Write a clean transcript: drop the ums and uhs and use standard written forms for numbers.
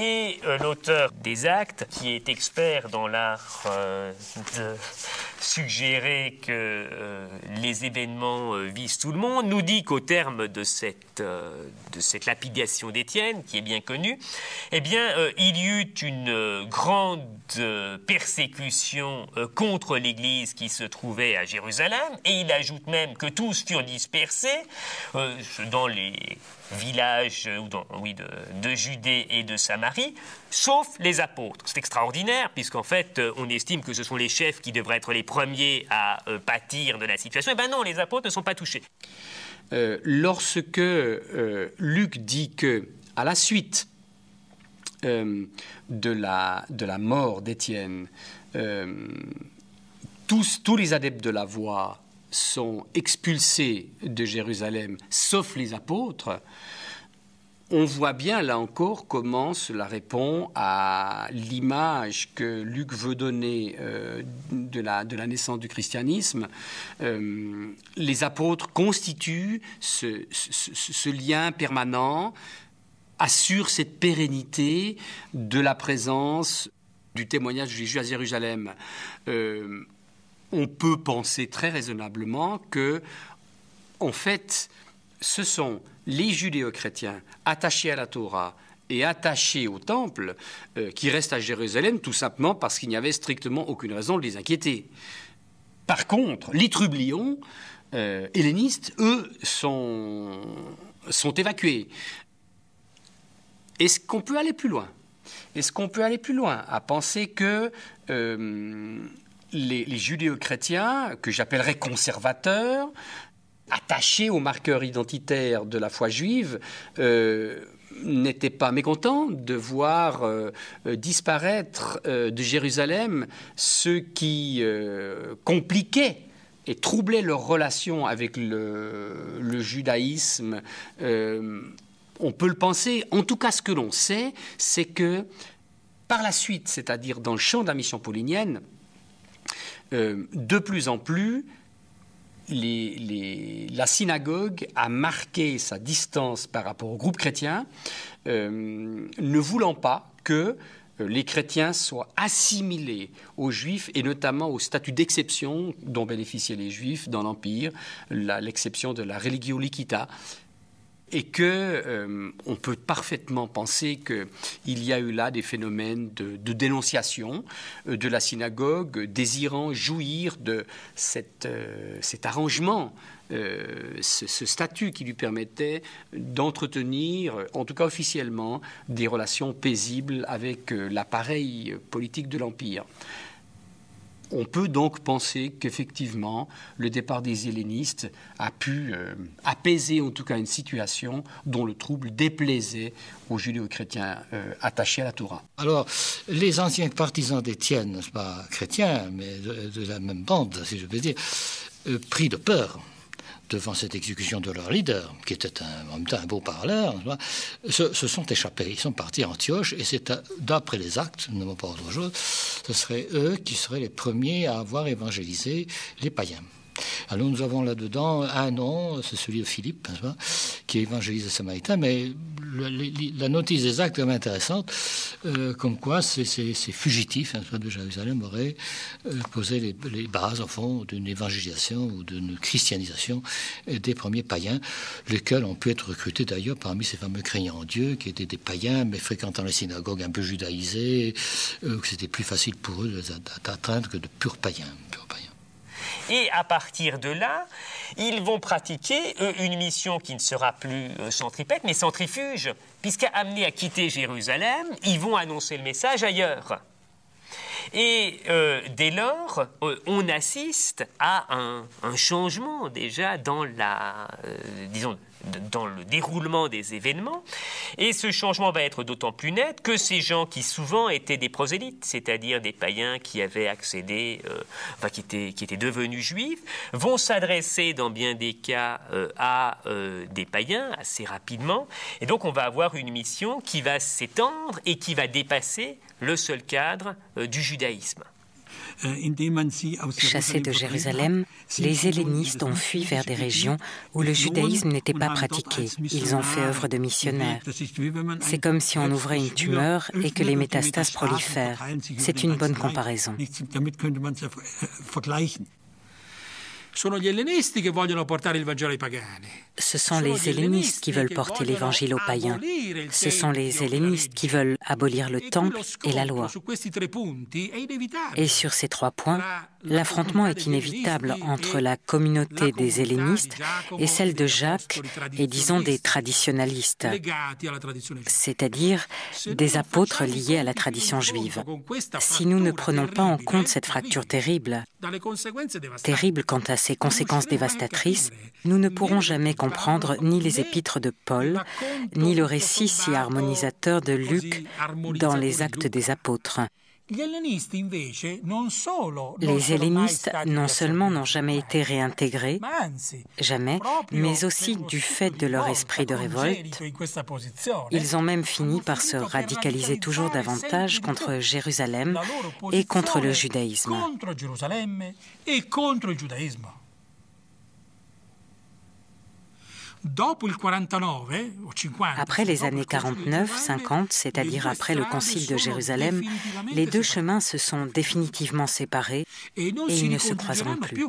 Et l'auteur des Actes, qui est expert dans l'art de suggérer que les événements visent tout le monde, nous dit qu'au terme de cette lapidation d'Étienne, qui est bien connue, eh bien, il y eut une grande persécution contre l'Église qui se trouvait à Jérusalem, et il ajoute même que tous furent dispersés dans les villages de Judée et de Samarie, sauf les apôtres. C'est extraordinaire, puisqu'en fait, on estime que ce sont les chefs qui devraient être les premiers à pâtir de la situation. Eh bien non, les apôtres ne sont pas touchés. Lorsque Luc dit que, à la suite de la mort d'Étienne, tous les adeptes de la voie sont expulsés de Jérusalem, sauf les apôtres, on voit bien, là encore, comment cela répond à l'image que Luc veut donner de la naissance du christianisme. Les apôtres constituent ce lien permanent, assurent cette pérennité de la présence du témoignage de Jésus à Jérusalem. On peut penser très raisonnablement que, en fait, ce sont les judéo-chrétiens attachés à la Torah et attachés au temple qui restent à Jérusalem, tout simplement parce qu'il n'y avait strictement aucune raison de les inquiéter. Par contre, les trublions hellénistes, eux, sont évacués. Est-ce qu'on peut aller plus loin ? Est-ce qu'on peut aller plus loin à penser que les judéo-chrétiens, que j'appellerais conservateurs, attachés aux marqueurs identitaires de la foi juive, n'étaient pas mécontents de voir disparaître de Jérusalem ceux qui compliquaient et troublaient leurs relations avec le judaïsme. On peut le penser. En tout cas, ce que l'on sait, c'est que par la suite, c'est-à-dire dans le champ de la mission paulinienne, de plus en plus, la synagogue a marqué sa distance par rapport au groupe chrétien, ne voulant pas que les chrétiens soient assimilés aux juifs et notamment au statut d'exception dont bénéficiaient les juifs dans l'Empire, l'exception de la religio licita. Et qu'on peut parfaitement penser qu'il y a eu là des phénomènes de dénonciation de la synagogue, désirant jouir de cet arrangement, ce statut qui lui permettait d'entretenir, en tout cas officiellement, des relations paisibles avec l'appareil politique de l'Empire. On peut donc penser qu'effectivement, le départ des hellénistes a pu apaiser en tout cas une situation dont le trouble déplaisait aux judéo-chrétiens attachés à la Torah. Alors, les anciens partisans d'Étienne, n'est-ce pas chrétiens, mais de la même bande, si je peux dire, pris de peur devant cette exécution de leur leader, qui était en même temps un beau parleur, se sont échappés. Ils sont partis à Antioche, et c'est d'après les Actes, ne pas autre chose, ce seraient eux qui seraient les premiers à avoir évangélisé les païens. Alors nous avons là-dedans un nom, c'est celui de Philippe, qui évangélise les Samaritains, mais la notice des Actes est vraiment intéressante, comme quoi ces fugitifs de Jérusalem auraient posé les bases, au fond, d'une évangélisation ou d'une christianisation des premiers païens, lesquels ont pu être recrutés d'ailleurs parmi ces fameux craignants en Dieu, qui étaient des païens, mais fréquentant les synagogues un peu judaïsées, que c'était plus facile pour eux d'atteindre que de purs païens. Et à partir de là, ils vont pratiquer une mission qui ne sera plus centripète, mais centrifuge, puisqu'amenés à quitter Jérusalem, ils vont annoncer le message ailleurs. Et dès lors, on assiste à un changement déjà dans dans le déroulement des événements. Et ce changement va être d'autant plus net que ces gens qui souvent étaient des prosélytes, c'est-à-dire des païens qui avaient accédé, qui étaient devenus juifs, vont s'adresser dans bien des cas à des païens assez rapidement. Et donc on va avoir une mission qui va s'étendre et qui va dépasser le seul cadre du judaïsme. Chassés de Jérusalem, les hellénistes ont fui vers des régions où le judaïsme n'était pas pratiqué. Ils ont fait œuvre de missionnaires. C'est comme si on ouvrait une tumeur et que les métastases prolifèrent. C'est une bonne comparaison. Ce sont les hellénistes qui veulent porter l'évangile aux païens. Ce sont les hellénistes qui veulent abolir le temple et la loi. Et sur ces 3 points, l'affrontement est inévitable entre la communauté des hellénistes et celle de Jacques et, disons, des traditionalistes, c'est-à-dire des apôtres liés à la tradition juive. Si nous ne prenons pas en compte cette fracture terrible quant à ses conséquences dévastatrices, nous ne pourrons jamais comprendre ni les épîtres de Paul, ni le récit si harmonisateur de Luc dans les Actes des Apôtres. Les hellénistes non seulement n'ont jamais été réintégrés, jamais, mais aussi du fait de leur esprit de révolte, ils ont même fini par se radicaliser toujours davantage contre Jérusalem et contre le judaïsme. Après les années 49-50, c'est-à-dire après le Concile de Jérusalem, les 2 chemins se sont définitivement séparés et ils ne se croiseront plus.